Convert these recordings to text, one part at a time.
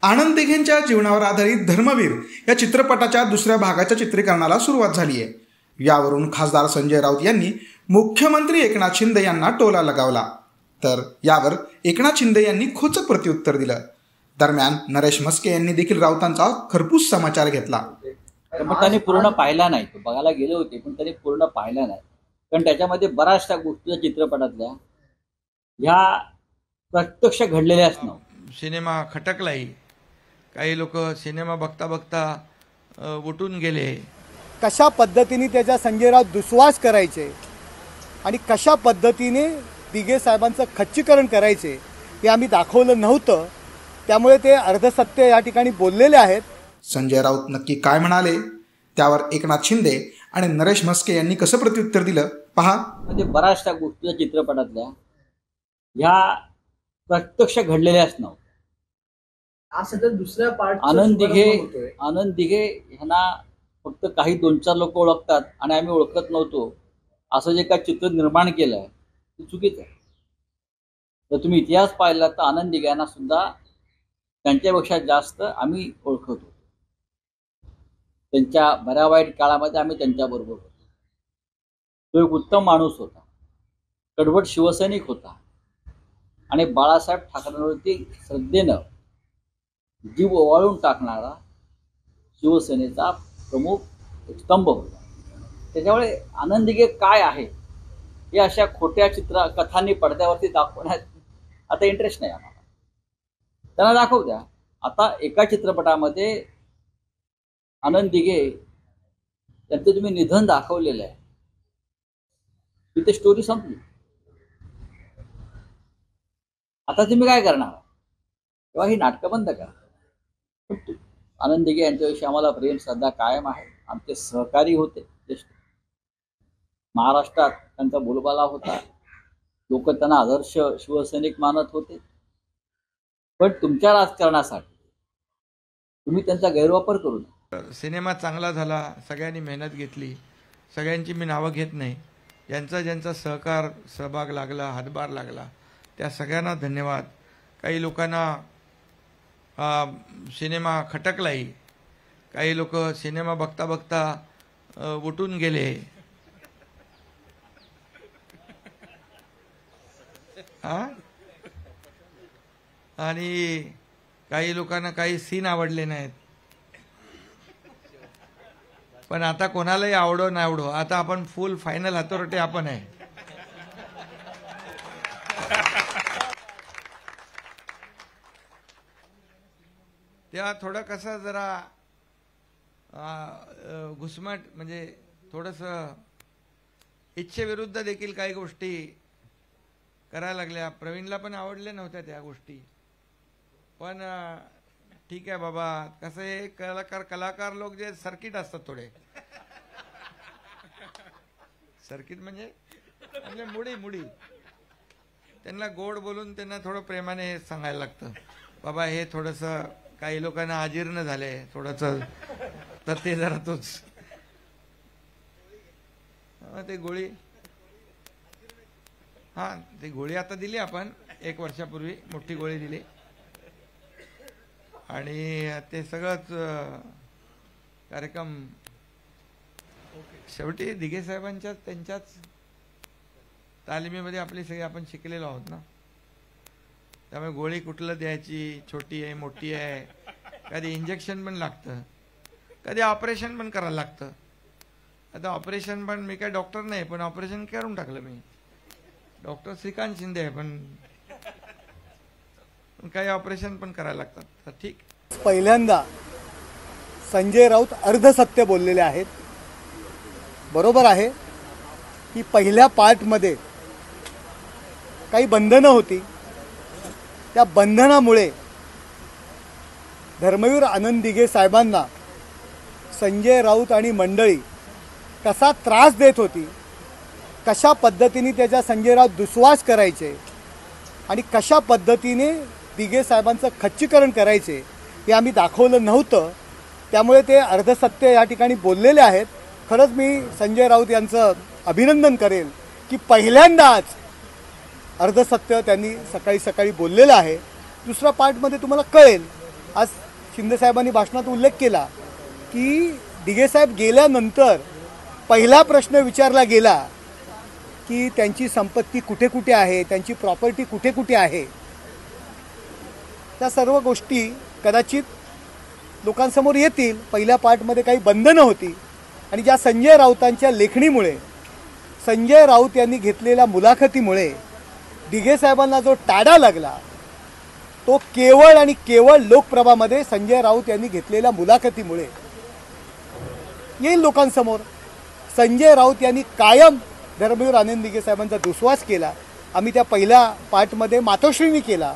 आनंद दिघेंच्या जीवनावर आधारित धर्मवीर या चित्रपटाच्या दुसऱ्या भागाच्या चित्रीकरणाला सुरुवात झाली आहे. यावरून खासदार संजय राऊत यांनी मुख्यमंत्री एकनाथ शिंदे यांना टोला लगावला. तर यावर एकनाथ शिंदे यांनी खोचक प्रत्युत्तर दिलं. दरम्यान नरेश म्हस्के यांनी देखील राऊतांचा खरपूस समाचार घेतला. पण त्यांनी पूर्ण पाहिला नाही. तो बघायला गेले होते पण त्यांनी पूर्ण पाहिला नाही. कारण त्याच्यामध्ये बऱ्याचशा गोष्टी चित्रपटातल्या ह्या प्रत्यक्ष घडलेल्याच नव्हत्या. सिनेमा खटकलाही. काही लोक सिनेमा बघता बघता उठून गेले. कशा पद्धतीने त्याचा संजय राऊत दुस्वास करायचे आणि कशा पद्धतीने दिघे साहेबांचं खच्चीकरण करायचे हे आम्ही दाखवलं नव्हतं. त्यामुळे ते अर्धसत्य या ठिकाणी बोललेले आहेत. संजय राऊत नक्की काय म्हणाले त्यावर एकनाथ शिंदे आणि नरेश म्हस्के यांनी कसं प्रत्युत्तर दिलं पहा. म्हणजे बऱ्याचशा गोष्टी चित्रपटातल्या ह्या प्रत्यक्ष घडलेल्याच नव्हत्या. असं तर दुसऱ्या पार्ट आनंद दिघे ह्यांना फक्त काही 2-4 लोक ओळखतात आणि आम्ही ओळखत नव्हतो असं जे काय चित्र निर्माण केलं आहे ते चुकीचं आहे. जर तुम्ही इतिहास पाहिला तर आनंद दिघे यांना सुद्धा त्यांच्यापेक्षा जास्त आम्ही ओळखत होतो. त्यांच्या बऱ्या वाईट काळामध्ये आम्ही त्यांच्याबरोबर होतो. तो एक उत्तम माणूस होता, कडवट शिवसैनिक होता आणि बाळासाहेब ठाकरेंवरती श्रद्धेनं जीव ओवाळून टाकणारा शिवसेनेचा प्रमुख स्तंभ होता. त्याच्यामुळे आनंद दिघे काय आहे हे अशा खोट्या कथांनी पडद्यावरती दाखवण्यात आता इंटरेस्ट नाही आम्हाला. त्यांना दाखवू द्या. आता एका चित्रपटामध्ये आनंद दिघे त्यांचं तुम्ही निधन दाखवलेलं आहे, तिथे स्टोरी संपली. आता तुम्ही काय करणार तेव्हा ही नाटकं बंद करा. आनंद दिघे यांच्याविषयी आम्हाला प्रेम श्रद्धा कायम आहे. आमचे सहकारी होते, महाराष्ट्रात त्यांचा बोलबाला होता. लोक त्यांना आदर्श शिवसैनिक मानत होते. पण तुमच्या राजकारणासाठी तुम्ही त्यांचा गैरवापर करू नका. सिनेमा चांगला झाला, सगळ्यांनी मेहनत घेतली. सगळ्यांची मी नावं घेत नाही. ज्यांचा सहकार सहभाग लागला, हातभार लागला त्या सगळ्यांना धन्यवाद. काही लोकांना सिनेमा खटकलाही. काही लोक सिनेमा बघता बघता उठून गेले. आणि काही लोकांना काही सीन आवडले नाहीत. पण आता कोणालाही आवडो ना आवडो, आता आपण फुल फायनल हातोरटे आपण आहे. तेव्हा थोडं कसं जरा घुसमट म्हणजे थोडंसं इच्छेविरुद्ध देखील काही गोष्टी करायला लागल्या. प्रवीणला पण आवडल्या नव्हत्या त्या गोष्टी. पण ठीक आहे बाबा. कसं आहे, कलाकार लोक जे सर्किट असतात थोडे. सर्किट म्हणजे मुडी त्यांना गोड बोलून त्यांना थोडं प्रेमाने सांगायला लागतं, बाबा हे थोडंसं काही लोकांना अजीर्ण झाले थोडंसं, तर ते जरा तोच ते गोळी ती गोळी आता दिली आपण 1 वर्षापूर्वी, मोठी गोळी दिली. आणि ते सगळंच कार्यक्रम शेवटी दिघे साहेबांच्या त्यांच्याच तालिमीमध्ये आपली सगळी आपण शिकलेलो आहोत ना. त्यामुळे गोळी कुठलं द्यायची, छोटी आहे मोठी आहे, कधी इंजेक्शन पण लागतं, कधी ऑपरेशन पण करायला लागतं. आता ऑपरेशन पण मी काय डॉक्टर नाही, पण ऑपरेशन करून टाकलं मी. डॉक्टर श्रीकांत शिंदे आहे पण काही ऑपरेशन पण करायला लागतात. तर ठीक. पहिल्यांदा संजय राऊत अर्धसत्य बोललेले आहेत. बरोबर आहे की पहिल्या पार्टमध्ये काही बंधनं होती. त्या बंधनामुळे धर्मवीर आनंद दिघे साहेबांना संजय राऊत आणि मंडळी कसा त्रास देत होती, कशा पद्धतीने त्याचा संजय राऊत दुस्वास करायचे आणि कशा पद्धतीने दिघे साहेबांचं खच्चीकरण करायचे हे आम्ही दाखवलं नव्हतं. त्यामुळे ते अर्धसत्य या ठिकाणी बोललेले आहेत. खरंच मी संजय राऊत यांचं अभिनंदन करेल की पहिल्यांदाच अर्धसत्य त्यांनी सकाळी बोललेलं आहे. दुसऱ्या पार्टमध्ये तुम्हाला कळेल आज शिंदेसाहेबांनी भाषणात उल्लेख केला की दिघेसाहेब गेल्यानंतर पहिला प्रश्न विचारला गेला की त्यांची संपत्ती कुठे कुठे आहे, त्यांची प्रॉपर्टी कुठे कुठे आहे. त्या सर्व गोष्टी कदाचित लोकांसमोर येतील. पहिल्या पार्टमध्ये काही बंधनं होती आणि ज्या संजय राऊतांच्या लेखणीमुळे, संजय राऊत यांनी घेतलेल्या मुलाखतीमुळे दिघेसाहेबांना जो टाळा लागला तो केवळ आणि केवळ लोकप्रभामध्ये संजय राऊत यांनी घेतलेल्या मुलाखतीमुळे येईल लोकांसमोर. संजय राऊत यांनी कायम धर्मवीर आनंद दिघेसाहेबांचा दुस्वास केला. आम्ही त्या पहिल्या पार्टमध्ये मातोश्रींनी केला,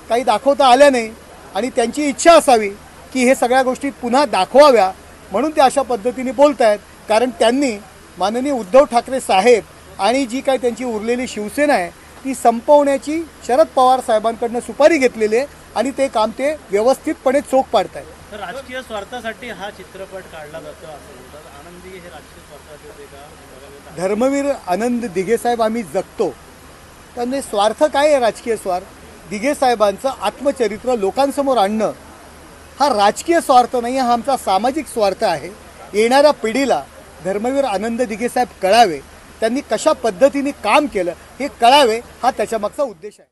काही दाखवता आल्या नाही आणि त्यांची इच्छा असावी की हे सगळ्या गोष्टी पुन्हा दाखवाव्या म्हणून ते अशा पद्धतीने बोलत आहेत. कारण त्यांनी माननीय उद्धव ठाकरे साहेब आणि जी काही त्यांची उरलेली शिवसेना आहे ती संपवण्याची शरद पवार साहेबांकडनं सुपारी घेतलेली आहे आणि ते काम ते व्यवस्थितपणे चोख पाडत आहेत. तर राजकीय स्वार्थासाठी हा चित्रपट काढला जातो असं म्हणतात. आनंदी हे राजकीय स्वार्थासाठी होते का? धर्मवीर आनंद दिघेसाहेब आम्ही जगतो, त्यामुळे स्वार्थ काय आहे? राजकीय स्वार्थ. दिघेसाहेबांचं आत्मचरित्र लोकांसमोर आणणं हा राजकीय स्वार्थ नाही, हा आमचा सामाजिक स्वार्थ आहे. येणाऱ्या पिढीला धर्मवीर आनंद दिघेसाहेब कळावे, त्यांनी कशा पद्धतीने काम केलं हे कळावे, हा त्याच्यामागचा उद्देश आहे.